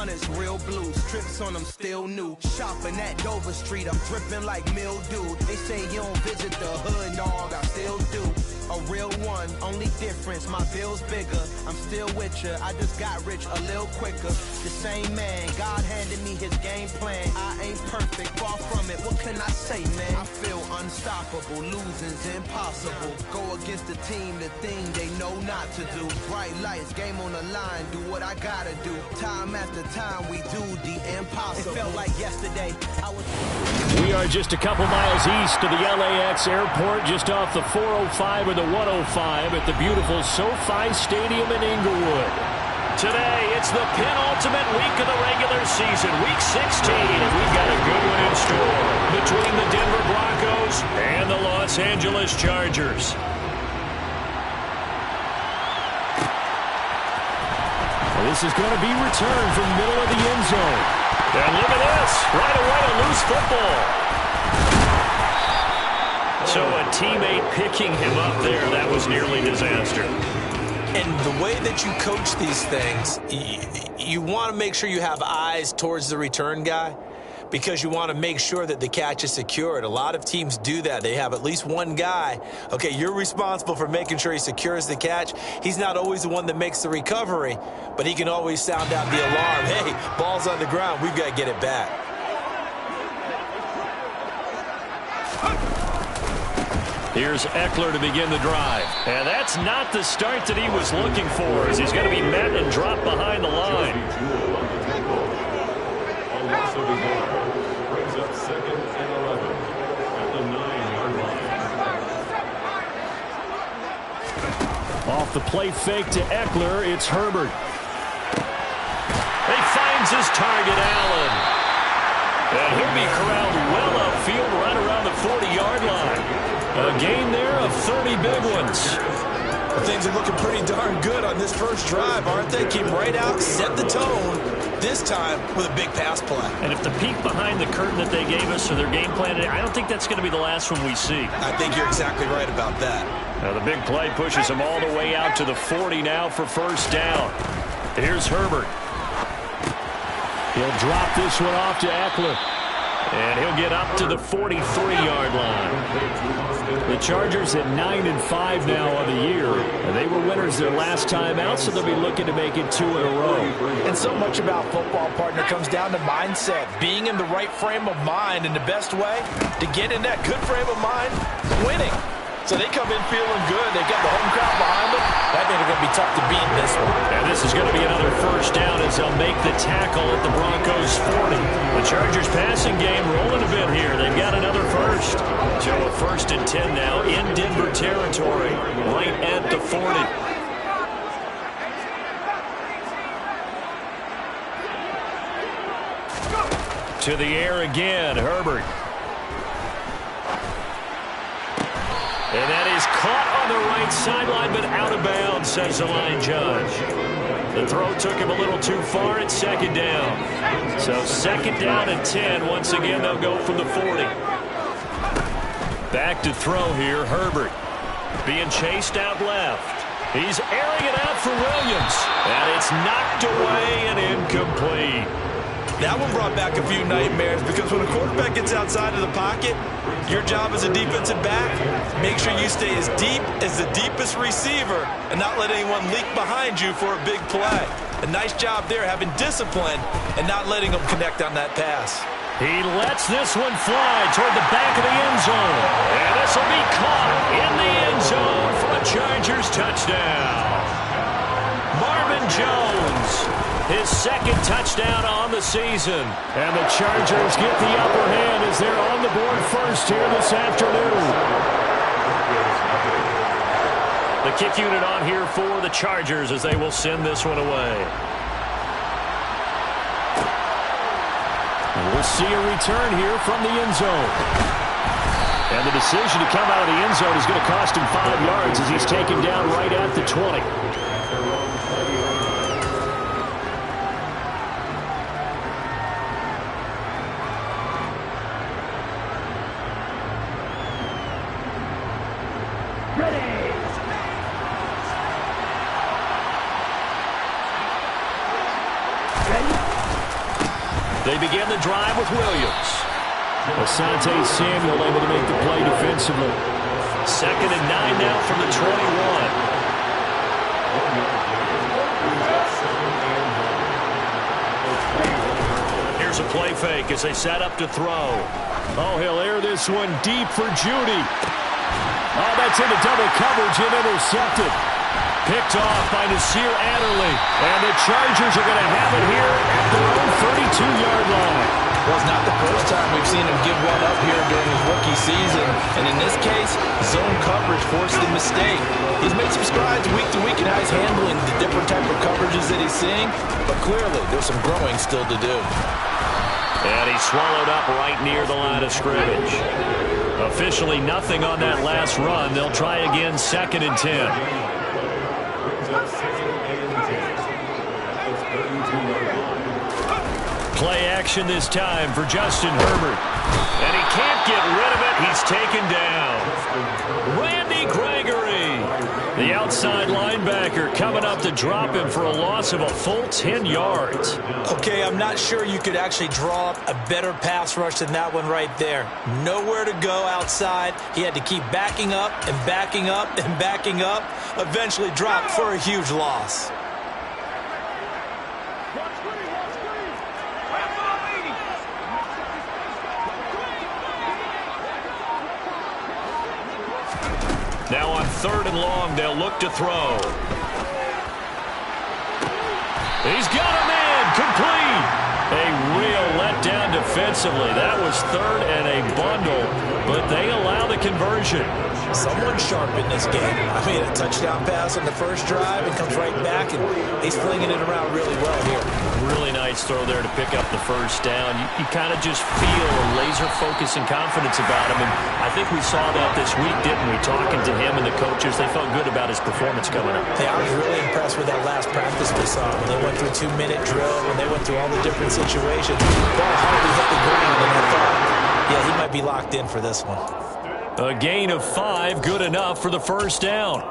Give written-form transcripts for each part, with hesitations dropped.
hundreds real blue. Strips on them still new. Shopping at Dover Street, I'm dripping like mildew. They say you don't visit the hood, dog, I still do. A real one, only difference, my bill's bigger. I'm still with ya, I just got rich a little quicker. The same man, God handed me his game plan. I ain't perfect, far from it, what can I say, man? I feel unstoppable, losing's impossible. Go against the team, the thing they know not to do. Bright lights, game on the line, do what I gotta do. Time after time, we do the impossible. It felt like yesterday, We are just a couple miles east of the LAX airport, just off the 405 or the 105 at the beautiful SoFi Stadium in Inglewood. Today, it's the penultimate week of the regular season, week 16, and we've got a good one in store between the Denver Broncos and the Los Angeles Chargers. This is going to be returned from the middle of the end zone. And look at this, right away a loose football. So a teammate picking him up there, that was nearly disaster. And the way that you coach these things, you want to make sure you have eyes towards the return guy because you want to make sure that the catch is secured. A lot of teams do that. They have at least one guy. Okay, you're responsible for making sure he secures the catch. He's not always the one that makes the recovery, but he can always sound out the alarm. Hey, ball's on the ground. We've got to get it back. Here's Eckler to begin the drive. And that's not the start that he was looking for, as he's going to be met and dropped behind the line. Brings up 2nd and 11 at the 9-yard line. Off the play fake to Eckler, it's Herbert. He finds his target, Allen. And he'll be corralled well upfield right around the 40-yard line. A gain there of 30 big ones. Well, things are looking pretty darn good on this first drive, aren't they? Came right out, set the tone, this time with a big pass play. And if the peek behind the curtain that they gave us or their game plan, I don't think that's going to be the last one we see. I think you're exactly right about that. Now the big play pushes him all the way out to the 40 now for first down. Here's Herbert. He'll drop this one off to Eckler. And he'll get up to the 43-yard line. The Chargers at 9-5 now on the year. And they were winners their last time out, so they'll be looking to make it 2 in a row. And so much about football, partner, comes down to mindset. Being in the right frame of mind, and the best way to get in that good frame of mind, winning. So they come in feeling good. They got the home crowd behind them. I think they're going to be tough to beat in this one. And this is going to be another first down as they'll make the tackle at the Broncos' 40. The Chargers passing game rolling a bit here. They've got another first. So a 1st and 10 now in Denver territory, right at the 40. To the air again, Herbert. And that is caught on the right sideline, but out of bounds, says the line judge. The throw took him a little too far at 2nd down. So 2nd down and 10. Once again, they'll go from the 40. Back to throw here, Herbert. Being chased out left. He's airing it out for Williams. And it's knocked away and incomplete. That one brought back a few nightmares because when a quarterback gets outside of the pocket, your job as a defensive back, make sure you stay as deep as the deepest receiver and not let anyone leak behind you for a big play. A nice job there having discipline and not letting them connect on that pass. He lets this one fly toward the back of the end zone. And this will be caught in the end zone for a Chargers touchdown. Marvin Jones. His 2nd touchdown on the season. And the Chargers get the upper hand as they're on the board first here this afternoon. The kick unit on here for the Chargers as they will send this one away. And we'll see a return here from the end zone. And the decision to come out of the end zone is going to cost him 5 yards as he's taken down right at the 20. They begin the drive with Williams. Asante Samuel able to make the play defensively. 2nd and 9 now from the 21. Here's a play fake as they set up to throw. Oh, he'll air this one deep for Judy. Oh, that's into double coverage and intercepted. Picked off by Nasir Adderley. And the Chargers are going to have it here at their own 32-yard line. Well, it's not the first time we've seen him give one up here during his rookie season. And in this case, zone coverage forced the mistake. He's made some strides week to week in how he's handling the different type of coverages that he's seeing. But clearly, there's some growing still to do. And he's swallowed up right near the line of scrimmage. Officially nothing on that last run. They'll try again 2nd and 10. Play action this time for Justin Herbert. And he can't get rid of it. He's taken down. Randy Gregory, the outside linebacker, coming up to drop him for a loss of a full 10 yards. Okay, I'm not sure you could actually draw up a better pass rush than that one right there. Nowhere to go outside. He had to keep backing up and backing up and backing up. Eventually dropped for a huge loss. Now on 3rd and long, they'll look to throw. He's got a man complete. A real letdown defensively. That was 3rd and a bundle, but they allow the conversion. Someone sharp in this game. I mean, a touchdown pass on the first drive and comes right back, and he's flinging it around really well here. Really nice throw there to pick up the first down. You kind of just feel a laser focus and confidence about him, and I think we saw that this week, didn't we? Talking to him and the coaches, they felt good about his performance coming up. Yeah, I was really impressed with that last practice we saw. When they went through a 2-minute drill, when they went through all the different situations, ball hardly hit the ground, and I thought, yeah, he might be locked in for this one. A gain of 5, good enough for the first down.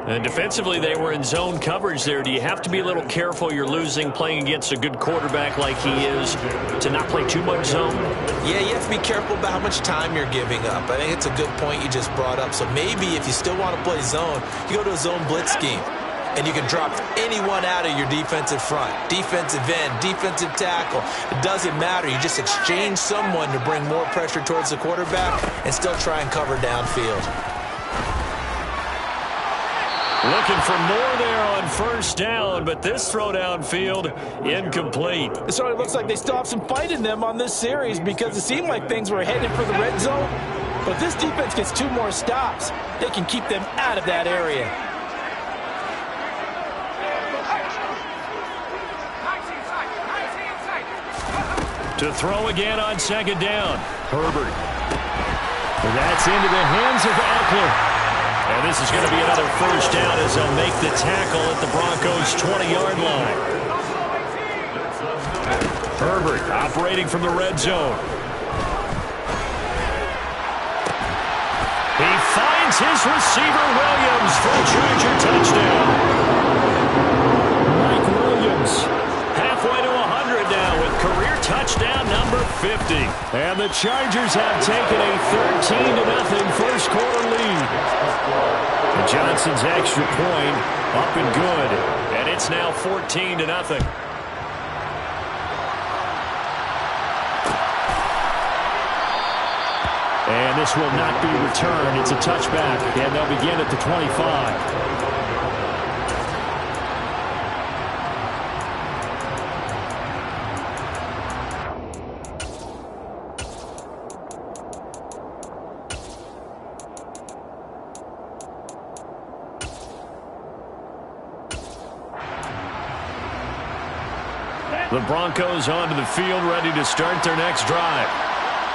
And defensively, they were in zone coverage there. Do you have to be a little careful? You're losing playing against a good quarterback like he is to not play too much zone? Yeah, you have to be careful about how much time you're giving up. I think it's a good point you just brought up. So maybe if you still want to play zone, you go to a zone blitz scheme. And you can drop anyone out of your defensive front, defensive end, defensive tackle. It doesn't matter. You just exchange someone to bring more pressure towards the quarterback and still try and cover downfield. Looking for more there on first down, but this throw downfield incomplete. It certainly looks like they still have some fight in them on this series because it seemed like things were headed for the red zone. But if this defense gets 2 more stops, they can keep them out of that area. To throw again on 2nd down. Herbert. That's into the hands of Eckler. And this is going to be another first down as they'll make the tackle at the Broncos' 20-yard line. Herbert operating from the red zone. He finds his receiver, Williams, for a Charger touchdown. Mike Williams. Halfway to 100 now with career touchdown number 50. And the Chargers have taken a 13-0 first quarter lead. And Johnson's extra point up and good. And it's now 14-0. And this will not be returned. It's a touchback, and they'll begin at the 25. The Broncos onto the field, ready to start their next drive.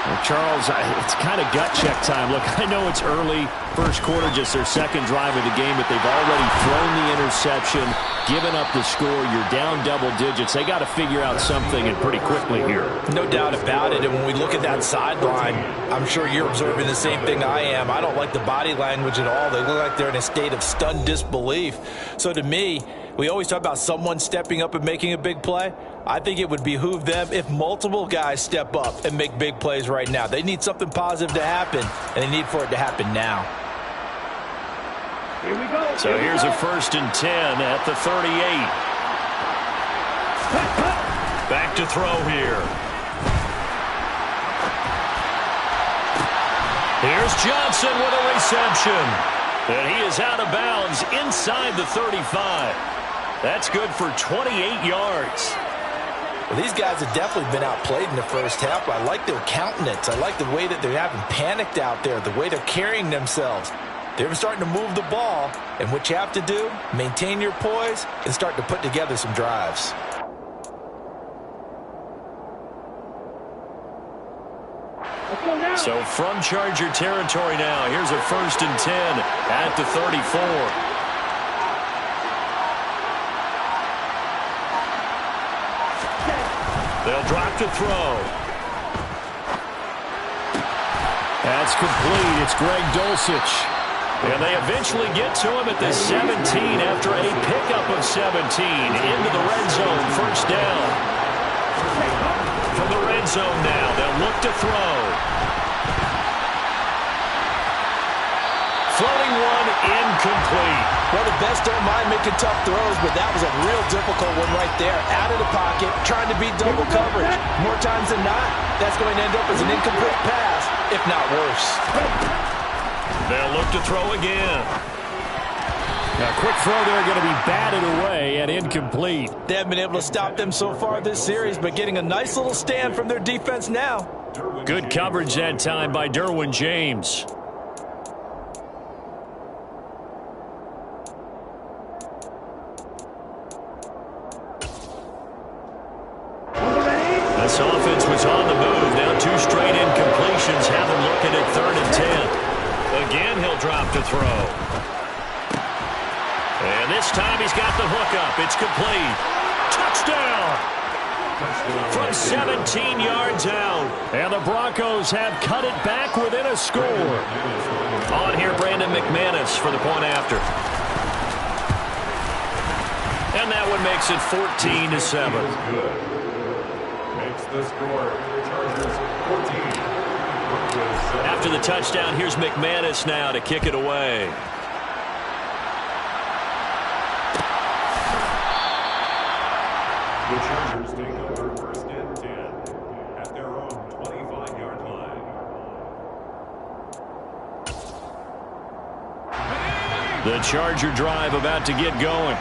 Well, Charles, it's kind of gut check time. Look, I know it's early, first quarter, just their second drive of the game, but they've already thrown the interception, given up the score. You're down double digits. They got to figure out something, and pretty quickly here. No doubt about it. And when we look at that sideline, I'm sure you're observing the same thing I am. I don't like the body language at all. They look like they're in a state of stunned disbelief. So to me, We always talk about someone stepping up and making a big play. I think it would behoove them if multiple guys step up and make big plays right now. They need something positive to happen, and they need for it to happen now. Here we go. So here's a 1st and 10 at the 38. Back to throw here. Here's Johnson with a reception. And he is out of bounds inside the 35. That's good for 28 yards. Well, these guys have definitely been outplayed in the first half, but I like their countenance. I like the way that they're having panicked out there, the way they're carrying themselves. They're starting to move the ball, and what you have to do, maintain your poise and start to put together some drives. So from Charger territory now, here's a 1st and 10 at the 34. They'll drop to throw. That's complete. It's Greg Dulcich. And they eventually get to him at the 17 after a pickup of 17 into the red zone. 1st down. From the red zone now, they'll look to throw. Floating one, incomplete. Well, the best don't mind making tough throws, but that was a real difficult one right there. Out of the pocket, trying to beat double coverage. More times than not, that's going to end up as an incomplete pass, if not worse. They'll look to throw again. Now, quick throw there, going to be batted away and incomplete. They haven't been able to stop them so far this series, but getting a nice little stand from their defense now. Good coverage that time by Derwin James. This offense was on the move. Now 2 straight incompletions have him looking at 3rd and 10. Again, he'll drop to throw. And this time he's got the hookup. It's complete. Touchdown! From 17 yards out. And the Broncos have cut it back within a score. On here, Brandon McManus for the point after. And that one makes it 14-7. Makes the score. Chargers 14. After the touchdown, here's McManus now to kick it away. The Chargers take over 1st and 10 at their own 25-yard line. The Charger drive about to get going.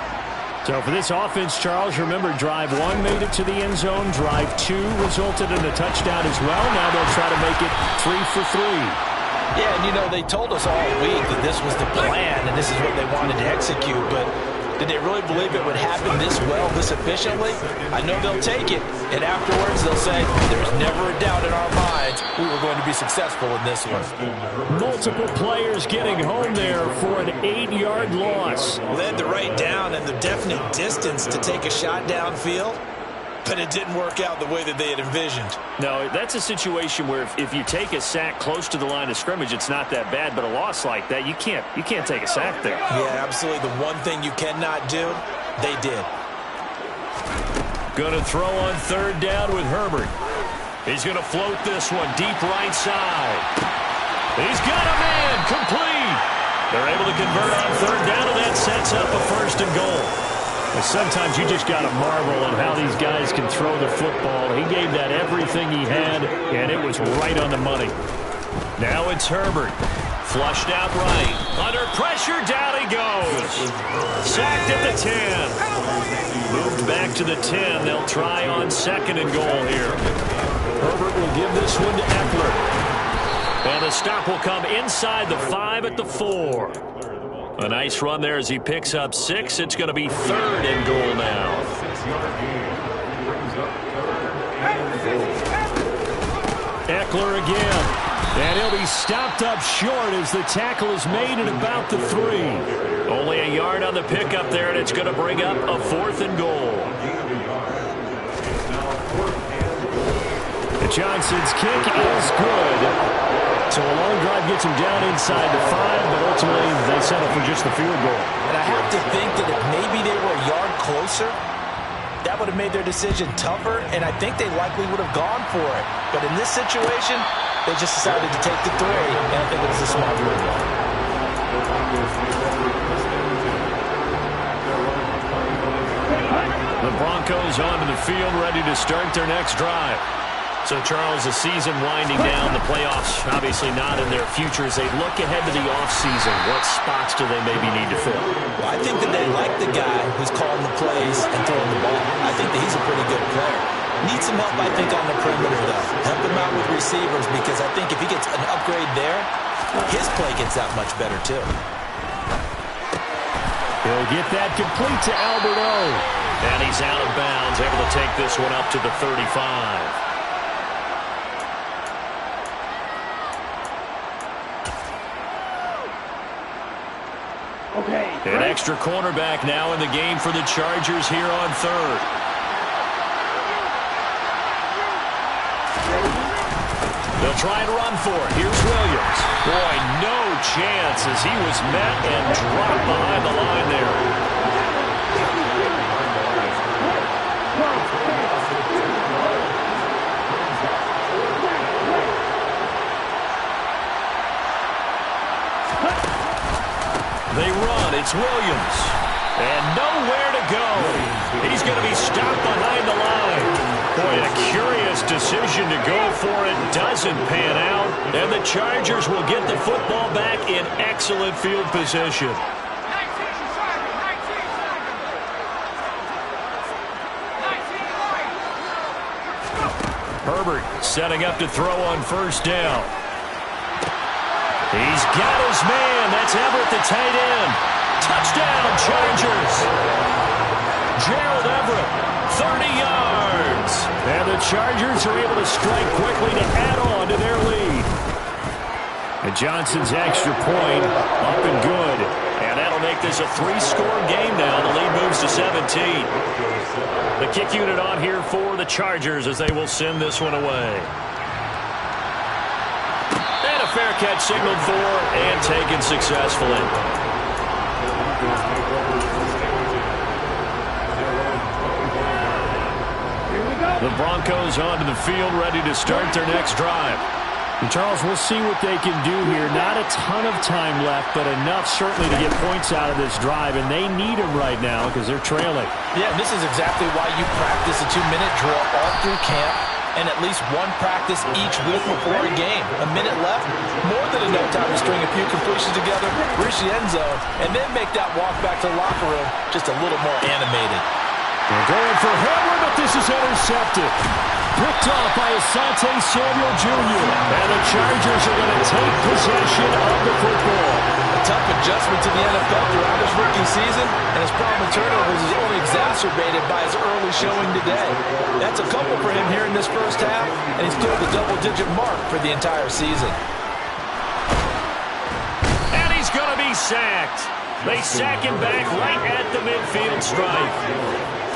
So for this offense, Charles, remember, drive 1 made it to the end zone. Drive 2 resulted in a touchdown as well. Now they'll try to make it 3 for 3. Yeah, and you know, they told us all week that this was the plan and this is what they wanted to execute, but did they really believe it would happen this well, this efficiently? I know they'll take it, and afterwards they'll say, there's never a doubt in our minds we were going to be successful in this one. Multiple players getting home there for an 8-yard loss. Well, they had the right down and the definite distance to take a shot downfield, but it didn't work out the way that they had envisioned. No, that's a situation where if you take a sack close to the line of scrimmage, it's not that bad, but a loss like that, you can't take a sack there. Yeah, absolutely. The one thing you cannot do, they did. Going to throw on 3rd down with Herbert. He's going to float this one deep right side. He's got a man, complete. They're able to convert on 3rd down, and that sets up a 1st and goal. Sometimes you just got to marvel at how these guys can throw the football. He gave that everything he had, and it was right on the money. Now it's Herbert. Flushed out right. Under pressure, down he goes. Sacked at the 10. Moved back to the 10. They'll try on 2nd and goal here. Herbert will give this one to Eckler. And the stop will come inside the 5 at the 4. A nice run there as he picks up 6. It's going to be 3rd and goal now. 6-yard gain brings up 3rd and goal. Eckler again. And he'll be stopped up short as the tackle is made at about the 3. Only a yard on the pickup there, and it's going to bring up a 4th and goal. Johnson's kick is good. So a long drive gets them down inside the 5, but ultimately they settle for just the field goal. And I have to think that if maybe they were a yard closer, that would have made their decision tougher, and I think they likely would have gone for it. But in this situation, they just decided to take the 3, and I think it was a smart move. The Broncos onto the field, ready to start their next drive. So, Charles, the season winding down, the playoffs obviously not in their future. As they look ahead to the offseason, what spots do they maybe need to fill? Well, I think that they like the guy who's calling the plays and throwing the ball. I think that he's a pretty good player. Needs some help, I think, on the perimeter, though. Help him out with receivers, because I think if he gets an upgrade there, his play gets that much better, too. He'll get that complete to Albert O. And he's out of bounds, able to take this one up to the 35. An extra cornerback now in the game for the Chargers here on 3rd. They'll try and run for it. Here's Williams. Boy, no chance as he was met and dropped behind the line there. They run. It's Williams. And nowhere to go. He's going to be stopped behind the line. Boy, a curious decision to go for it. Doesn't pan out. And the Chargers will get the football back in excellent field position. Herbert setting up to throw on 1st down. He's got his man. That's Everett, the tight end. Touchdown, Chargers. Gerald Everett, 30 yards. And the Chargers are able to strike quickly to add on to their lead. And Johnson's extra point up and good. And that'll make this a 3-score game now. The lead moves to 17. The kick unit on here for the Chargers as they will send this one away. Fair catch signaled for and taken successfully. The Broncos onto the field, ready to start their next drive. And Charles, we'll see what they can do here. Not a ton of time left, but enough certainly to get points out of this drive, and they need them right now because they're trailing. Yeah, this is exactly why you practice a 2-minute drill all through camp, and at least one practice each week before a game. A minute left, more than enough time to string a few completions together, reach the end zone, and then make that walk back to the locker room just a little more animated. They're going for Herbert, but this is intercepted. Picked off by Asante Samuel Jr. And the Chargers are going to take possession of the football. A tough adjustment to the NFL throughout his rookie season, and his problem with turnovers is only exacerbated by his early showing today. That's a couple for him here in this first half, and he's cleared the double-digit mark for the entire season. And he's going to be sacked. They sack him back right at the midfield stripe.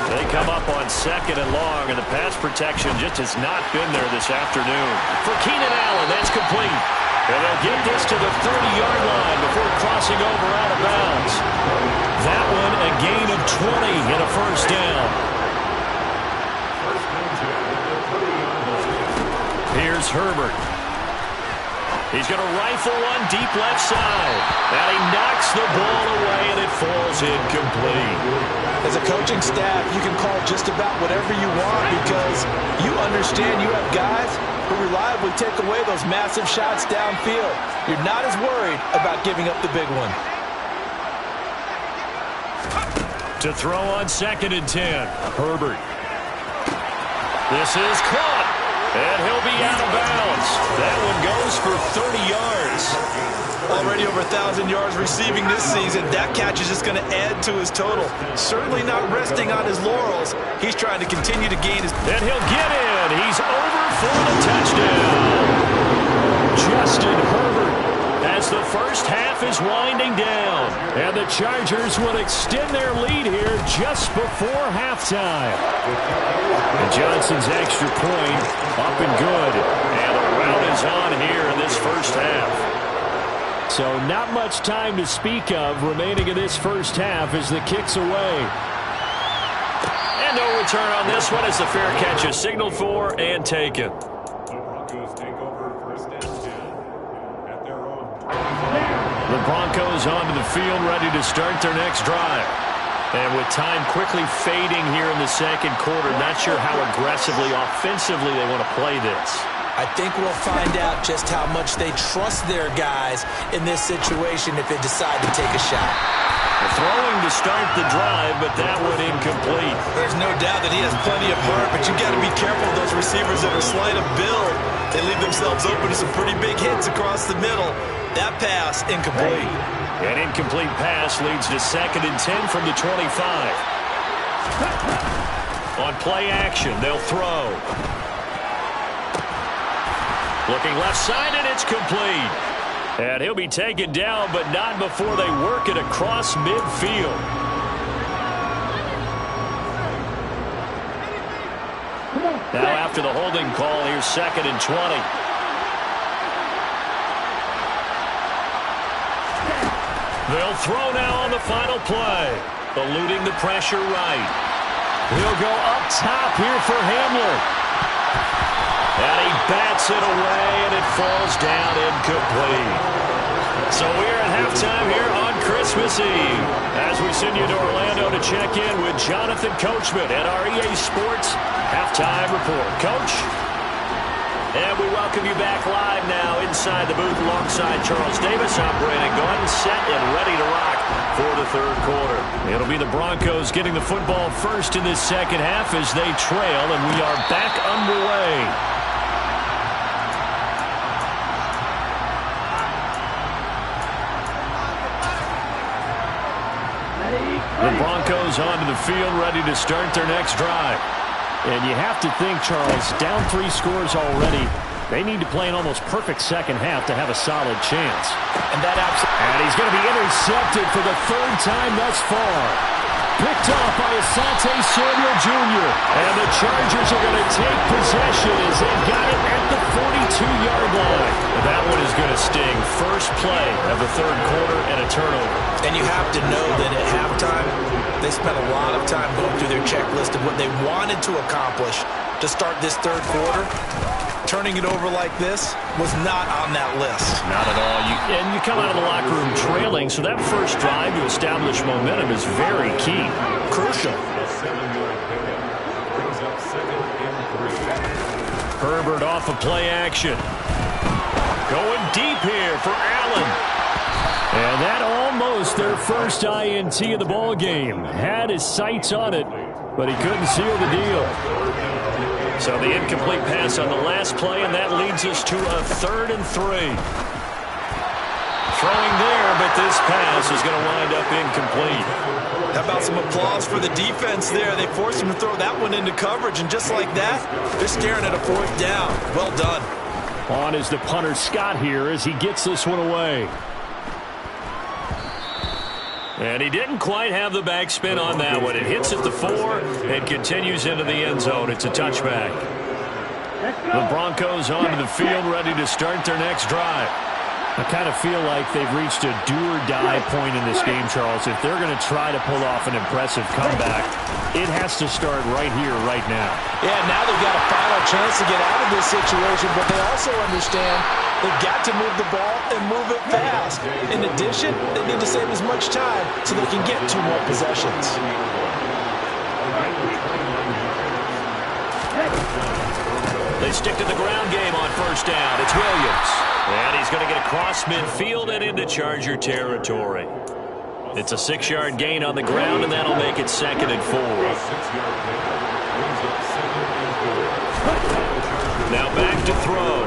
They come up on 2nd and long, and the pass protection just has not been there this afternoon. For Keenan Allen, that's complete. And they'll get this to the 30-yard line before crossing over out of bounds. That one a gain of 20 and a 1st down. Here's Herbert. He's going to rifle one deep left side. And he knocks the ball away, and it falls incomplete. As a coaching staff, you can call just about whatever you want because you understand you have guys who reliably take away those massive shots downfield. You're not as worried about giving up the big one. To throw on 2nd and 10, Herbert. This is caught. And he'll be out of bounds. That one goes for 30 yards. Already over 1,000 yards receiving this season. That catch is just going to add to his total. Certainly not resting on his laurels. He's trying to continue to gain his... And he'll get in. He's over for the touchdown. Justin Herbert as the first half is winding down. And the Chargers will extend their lead here just before halftime. And Johnson's extra point up and good. And the rout is on here in this first half. So not much time to speak of remaining in this first half as the kick's away. And no return on this one as the fair catch is signaled for and taken. The Broncos take over 1st and 10 at their own. The Broncos onto the field, ready to start their next drive. And with time quickly fading here in the second quarter, not sure how aggressively, offensively they want to play this. I think we'll find out just how much they trust their guys in this situation if they decide to take a shot. Throwing to start the drive, but that one incomplete. There's no doubt that he has plenty of heart, but you've got to be careful of those receivers that are slight of build. They leave themselves open to some pretty big hits across the middle. That pass, incomplete. An incomplete pass leads to 2nd and 10 from the 25. On play action, they'll throw. Looking left side, and it's complete. And he'll be taken down, but not before they work it across midfield. Now after the holding call, here's 2nd and 20. They'll throw now on the final play. Eluding the pressure right. He'll go up top here for Hamler. And he bats it away, and it falls down incomplete. So we're at halftime here on Christmas Eve as we send you to Orlando to check in with Jonathan Coachman at our EA Sports Halftime Report. Coach? And we welcome you back live now inside the booth alongside Charles Davis. I'm Brandon Gaudin, set and ready to rock for the third quarter. It'll be the Broncos getting the football first in this second half as they trail, and we are back underway. The Broncos onto the field, ready to start their next drive. And you have to think, Charles, down 3 scores already. They need to play an almost perfect second half to have a solid chance. And he's going to be intercepted for the 3rd time thus far. Picked off by Asante Samuel Jr. And the Chargers are going to take possession as they've got it at the 42-yard line. That one is going to sting. First play of the third quarter and a turnover. And you have to know that at halftime, they spent a lot of time going through their checklist of what they wanted to accomplish to start this third quarter. Turning it over like this was not on that list. Not at all. And you come out of the locker room trailing, so that first drive to establish momentum is very key. Crucial. A 7-yard pickup brings up 2nd and 3. Herbert off of play action. Going deep here for Allen. And that almost their first INT of the ball game. Had his sights on it, but he couldn't seal the deal. So the incomplete pass on the last play, and that leads us to a 3rd and 3. Throwing there, but this pass is going to wind up incomplete. How about some applause for the defense there? They forced him to throw that one into coverage, and just like that, they're staring at a 4th down. Well done. On is the punter Scott here as he gets this one away. And he didn't quite have the backspin on that one. It hits at the 4 and continues into the end zone. It's a touchback. The Broncos onto the field, ready to start their next drive. I kind of feel like they've reached a do-or-die point in this game, Charles. If they're going to try to pull off an impressive comeback, it has to start right here, right now. Yeah, now they've got a final chance to get out of this situation, but they also understand they've got to move the ball and move it fast. In addition, they need to save as much time so they can get 2 more possessions. They stick to the ground game on first down. It's Williams. And he's going to get across midfield and into Charger territory. It's a 6-yard gain on the ground, and that'll make it 2nd and 4. Now back to throw.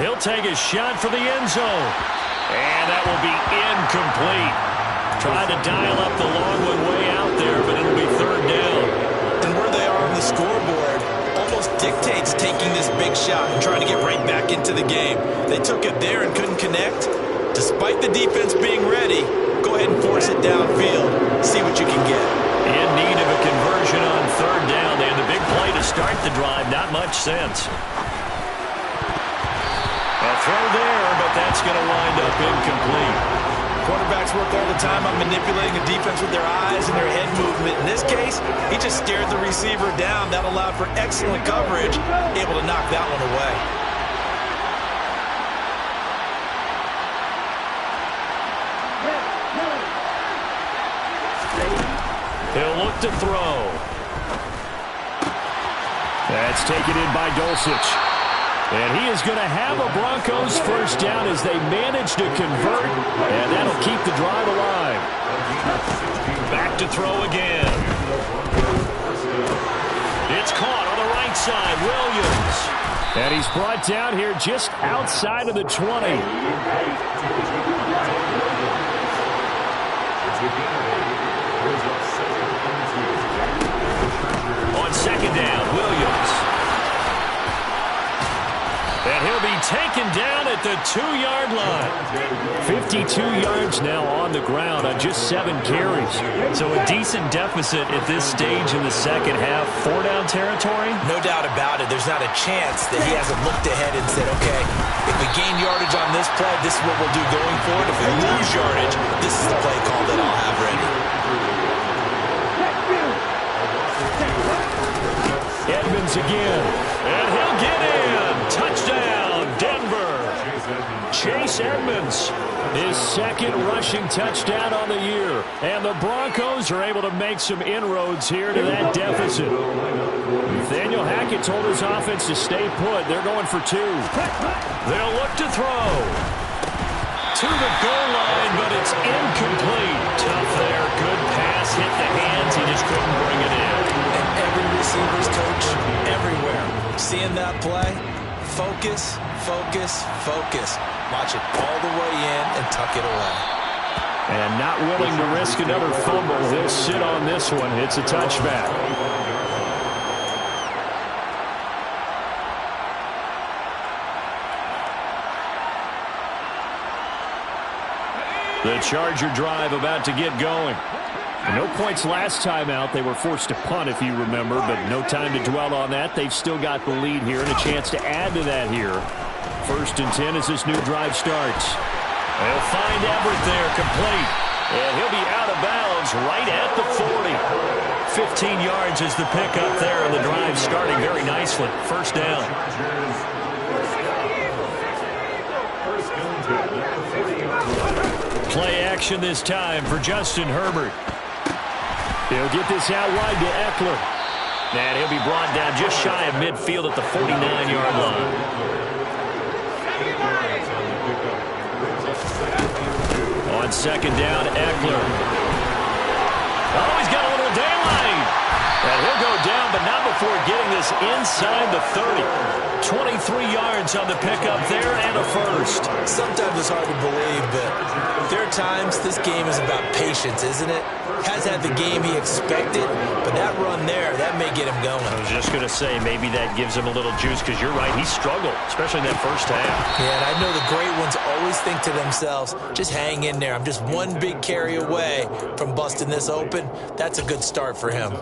He'll take a shot for the end zone. And that will be incomplete. Tried to dial up the long one way out there, but it'll be 3rd down. And where they are on the scoreboard almost dictates taking this big shot and trying to get right back into the game. They took it there and couldn't connect. Despite the defense being ready, go ahead and force it downfield. See what you can get. In need of a conversion on 3rd down. They had the big the drive. Not much sense. A throw there, but that's going to wind up incomplete. Quarterbacks work all the time on manipulating the defense with their eyes and their head movement. In this case, he just stared the receiver down. That allowed for excellent coverage, able to knock that one away. He'll look to throw. That's taken in by Dulcich. And he is going to have a Broncos first down as they manage to convert, and that'll keep the drive alive. Back to throw again. It's caught on the right side, Williams. And he's brought down here just outside of the 20. On second down, Williams. And he'll be taken down at the 2-yard line. 52 yards now on the ground on just 7 carries. So a decent deficit at this stage in the second half. 4-down territory? No doubt about it. There's not a chance that he hasn't looked ahead and said, okay, if we gain yardage on this play, this is what we'll do going forward. If we lose yardage, this is the play call that I'll have ready. Edmonds again. And he'll get in. Touchdown, Denver. Chase Edmonds, his second rushing touchdown on the year. And the Broncos are able to make some inroads here to that deficit. Nathaniel Hackett told his offense to stay put. They're going for 2. They'll look to throw. To the goal line, but it's incomplete. Tough there. Good pass. Hit the hands. He just couldn't bring it in. And every receiver's coach everywhere. Seeing that play, focus, focus, focus. Watch it all the way in and tuck it away. And not willing to risk another fumble. He'll sit on this one. It's a touchback. The Charger drive about to get going. No points last time out. They were forced to punt, if you remember, but no time to dwell on that. They've still got the lead here and a chance to add to that here. 1st and 10 as this new drive starts. They'll find Everett there, complete. And he'll be out of bounds right at the 40. 15 yards is the pickup there, and the drive starting very nicely. First down. Play action this time for Justin Herbert. He'll get this out wide to Eckler. And he'll be brought down just shy of midfield at the 49-yard line. On second down, Eckler. Oh, he's got a little daylight. And he'll go down, but not before getting this inside the 30. 23 yards on the pickup there and a first. Sometimes it's hard to believe, but there are times this game is about patience, isn't it? Has had the game he expected, but that run there, that may get him going. I was just going to say, maybe that gives him a little juice, because you're right, he struggled, especially in that first half. Yeah, and I know the great ones always think to themselves, just hang in there. I'm just one big carry away from busting this open. That's a good start for him.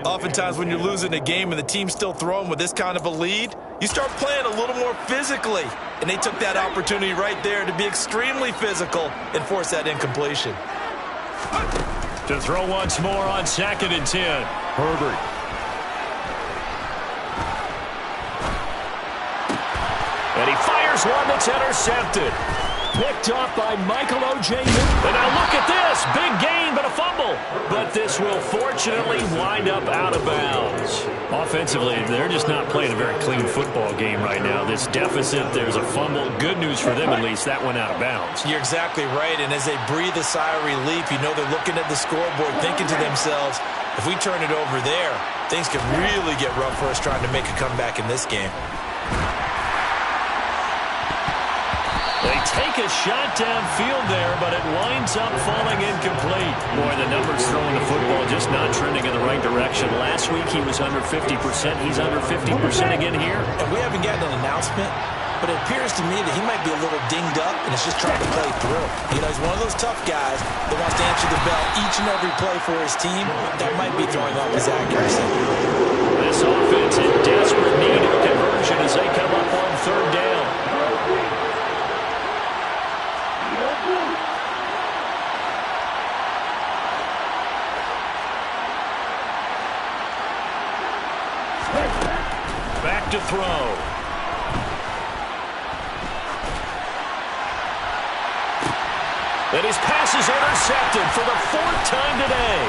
Oftentimes when you're losing a game and the team's still throwing with this kind of a lead, you start playing a little more physically. And they took that opportunity right there to be extremely physical and force that incompletion. To throw once more on 2nd and 10. Herbert. And he fires one that's intercepted. Picked off by Michael O.J. And now look at this. Big gain, but a fumble. But this will fortunately wind up out of bounds. Offensively, they're just not playing a very clean football game right now. This deficit, there's a fumble. Good news for them, at least. That went out of bounds. You're exactly right. And as they breathe a sigh of relief, you know they're looking at the scoreboard, thinking to themselves, if we turn it over there, things could really get rough for us trying to make a comeback in this game. They take a shot downfield there, but it winds up falling incomplete. Boy, the numbers throwing the football just not trending in the right direction. Last week he was under 50%. He's under 50% again here. And we haven't gotten an announcement, but it appears to me that he might be a little dinged up and is just trying to play through. You know, he's one of those tough guys that wants to answer the bell each and every play for his team. That might be throwing off his accuracy. This offense in desperate Back to throw. And his pass is intercepted for the 4th time today.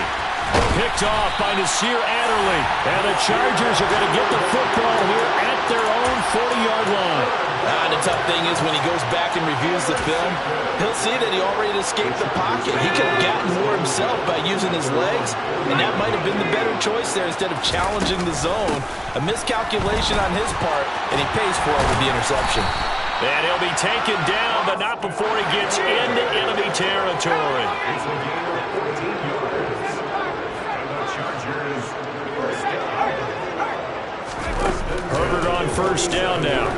Picked off by Nasir Adderley. And the Chargers are going to get the football here at their own 40-yard line. The tough thing is when he goes back and reviews the film, he'll see that he already escaped the pocket. He could have gotten more himself by using his legs, and that might have been the better choice there instead of challenging the zone. A miscalculation on his part, and he pays for it with the interception. And he'll be taken down, but not before he gets into enemy territory. It's a gain of 14 yards. And the Chargers first down. Herbert on first down now.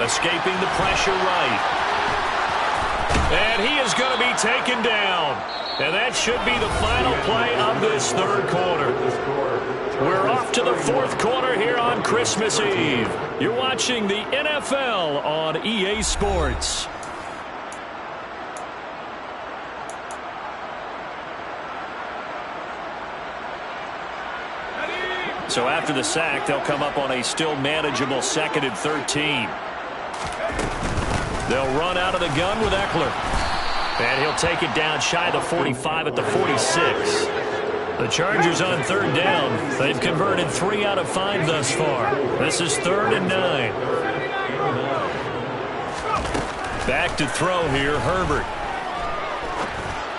Escaping the pressure right. And he is going to be taken down. And that should be the final play of this 3rd quarter. We're off to the 4th quarter here on Christmas Eve. You're watching the NFL on EA Sports. So after the sack, they'll come up on a still manageable 2nd and 13. They'll run out of the gun with Eckler. And he'll take it down shy of the 45 at the 46. The Chargers on 3rd down. They've converted 3 out of 5 thus far. This is 3rd and 9. Back to throw here, Herbert.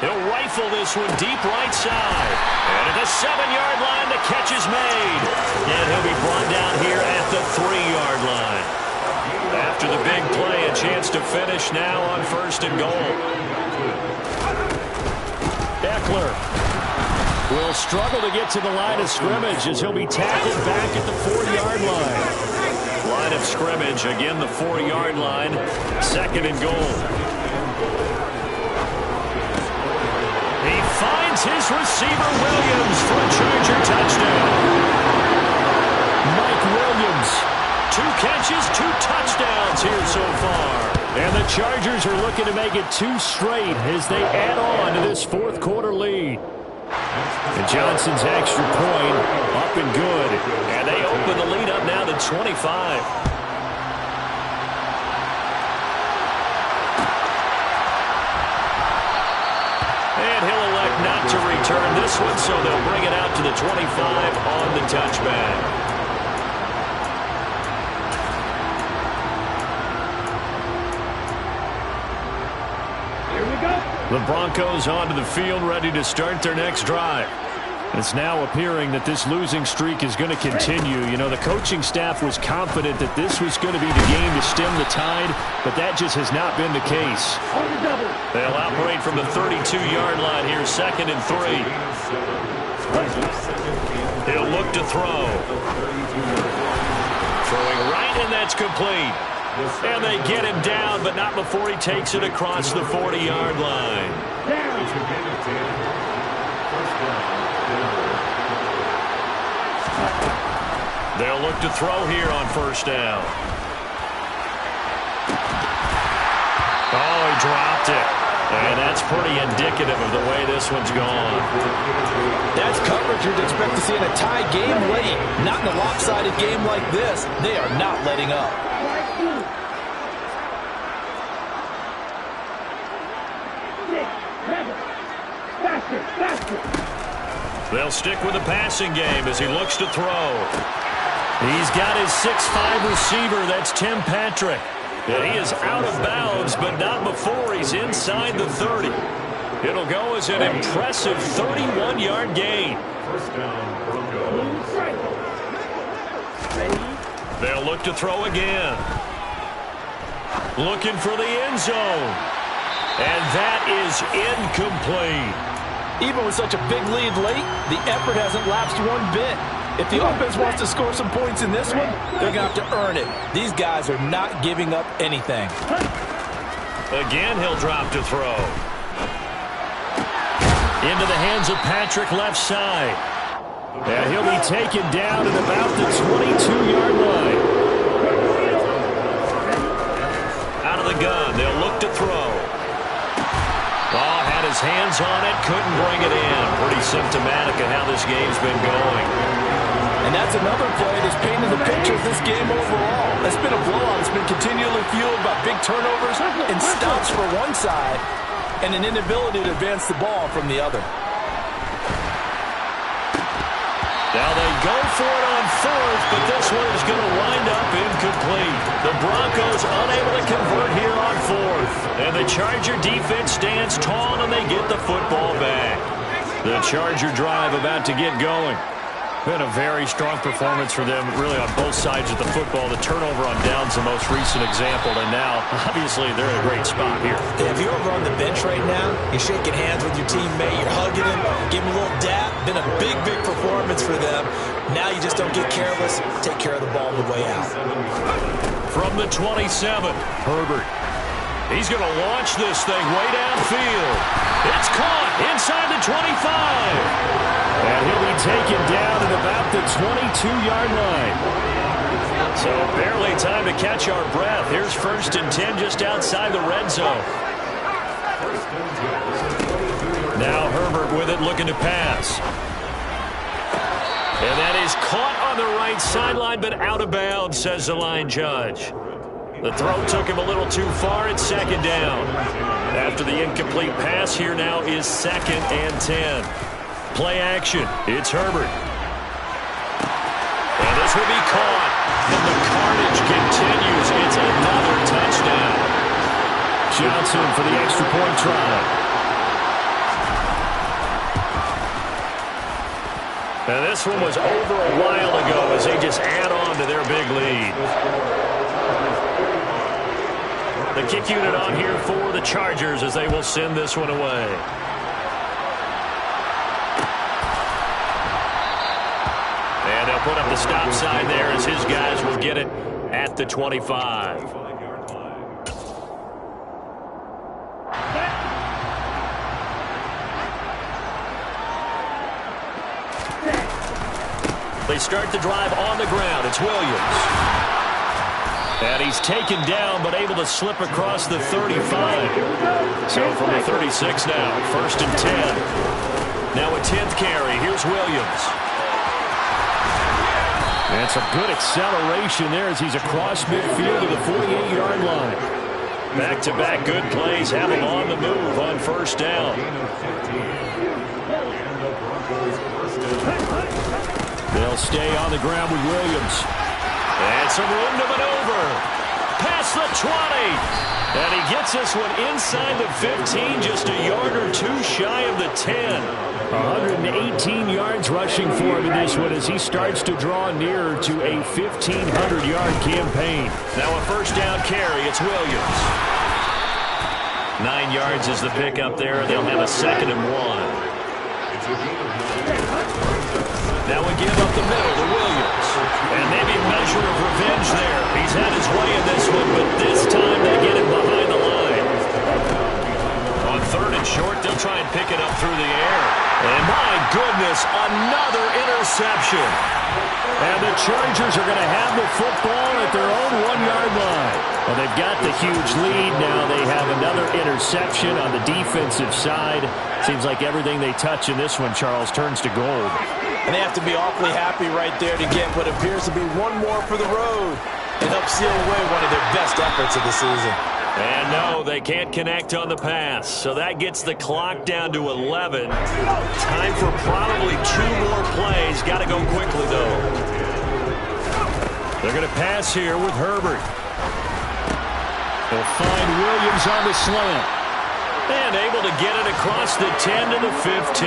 He'll rifle this one deep right side. And at the 7-yard line, the catch is made. And he'll be brought down here at the 3-yard line. After the big play, a chance to finish now on 1st and goal. Eckler will struggle to get to the line of scrimmage as he'll be tackled back at the 4-yard line. Line of scrimmage, again the 4-yard line, 2nd and goal. He finds his receiver Williams for a Charger touchdown. Mike Williams, 2 catches, 2 touchdowns here so far. And the Chargers are looking to make it 2 straight as they add on to this 4th quarter lead. And Johnson's extra point up and good. And they open the lead up now to 25. And he'll elect not to return this one, so they'll bring it out to the 25 on the touchback. The Broncos onto the field, ready to start their next drive. It's now appearing that this losing streak is going to continue. You know, the coaching staff was confident that this was going to be the game to stem the tide, but that just has not been the case. They'll operate from the 32-yard line here, 2nd and 3. He'll look to throw. Throwing right, and that's complete. And they get him down, but not before he takes it across the 40-yard line. They'll look to throw here on 1st down. Oh, he dropped it. And that's pretty indicative of the way this one's gone. That's coverage you'd expect to see in a tie game late. Not in a lopsided game like this. They are not letting up. They'll stick with the passing game as he looks to throw. He's got his 6'5" receiver. That's Tim Patrick. And he is out of bounds, but not before he's inside the 30. It'll go as an impressive 31-yard gain. First down, Broncos. They'll look to throw again. Looking for the end zone. And that is incomplete. Even with such a big lead late, the effort hasn't lapsed one bit. If the offense wants to score some points in this one, they're going to have to earn it. These guys are not giving up anything. Again, he'll drop to throw. Into the hands of Patrick left side. And he'll be taken down at about the 22-yard line. Out of the gun, they'll look to throw. Oh, had his hands on it, couldn't bring it in. Pretty symptomatic of how this game's been going. It's another play that's painted the picture of this game overall. It's been a blowout. It's been continually fueled by big turnovers and stops for one side and an inability to advance the ball from the other. Now they go for it on fourth, but this one is going to wind up incomplete. The Broncos unable to convert here on fourth. And the Charger defense stands tall, and they get the football back. The Charger drive about to get going. Been a very strong performance for them, really, on both sides of the football. The turnover on downs the most recent example, and now, obviously, they're in a great spot here. If you're over on the bench right now, you're shaking hands with your teammate, you're hugging him, give him a little dap. Been a big, big performance for them. Now you just don't get careless. Take care of the ball on the way out. From the 27, Herbert. He's going to launch this thing way downfield. It's caught inside the 25. And he'll be taken down at about the 22-yard line. So barely time to catch our breath. Here's 1st and 10 just outside the red zone. Now Herbert with it, looking to pass. And that is caught on the right sideline, but out of bounds, says the line judge. The throw took him a little too far. It's 2nd down. After the incomplete pass, here now is 2nd and 10. Play action. It's Herbert. And this will be caught. And the carnage continues. It's another touchdown. Johnson for the extra point try. And this one was over a while ago as they just add on to their big lead. The kick unit on here for the Chargers as they will send this one away. And they'll put up the stop sign there as his guys will get it at the 25. They start the drive on the ground. It's Williams. And he's taken down, but able to slip across the 35. So from the 36 now, 1st and 10. Now a 10th carry. Here's Williams. And some good acceleration there as he's across midfield to the 48-yard line. Back-to-back good plays have him on the move on 1st down. They'll stay on the ground with Williams. And some room to maneuver. Past the 20. And he gets this one inside the 15, just a yard or two shy of the 10. 118 yards rushing for him in this one as he starts to draw nearer to a 1,500-yard campaign. Now a 1st down carry. It's Williams. 9 yards is the pickup there. They'll have a 2nd and 1. Now we give up the middle to Williams. And maybe a measure of revenge there. He's had his way in this one, but this time they get him behind the line. On 3rd and short, they'll try and pick it up through the air. And my goodness, another interception. And the Chargers are going to have the football at their own 1-yard line. Well, they've got the huge lead. Now they have another interception on the defensive side. Seems like everything they touch in this one, Charles, turns to gold. And they have to be awfully happy right there to get what appears to be one more for the road and help seal away one of their best efforts of the season. And no, they can't connect on the pass. So that gets the clock down to 11. Time for probably 2 more plays. Got to go quickly, though. They're going to pass here with Herbert. They'll find Williams on the slant. And able to get it across the 10 to the 15.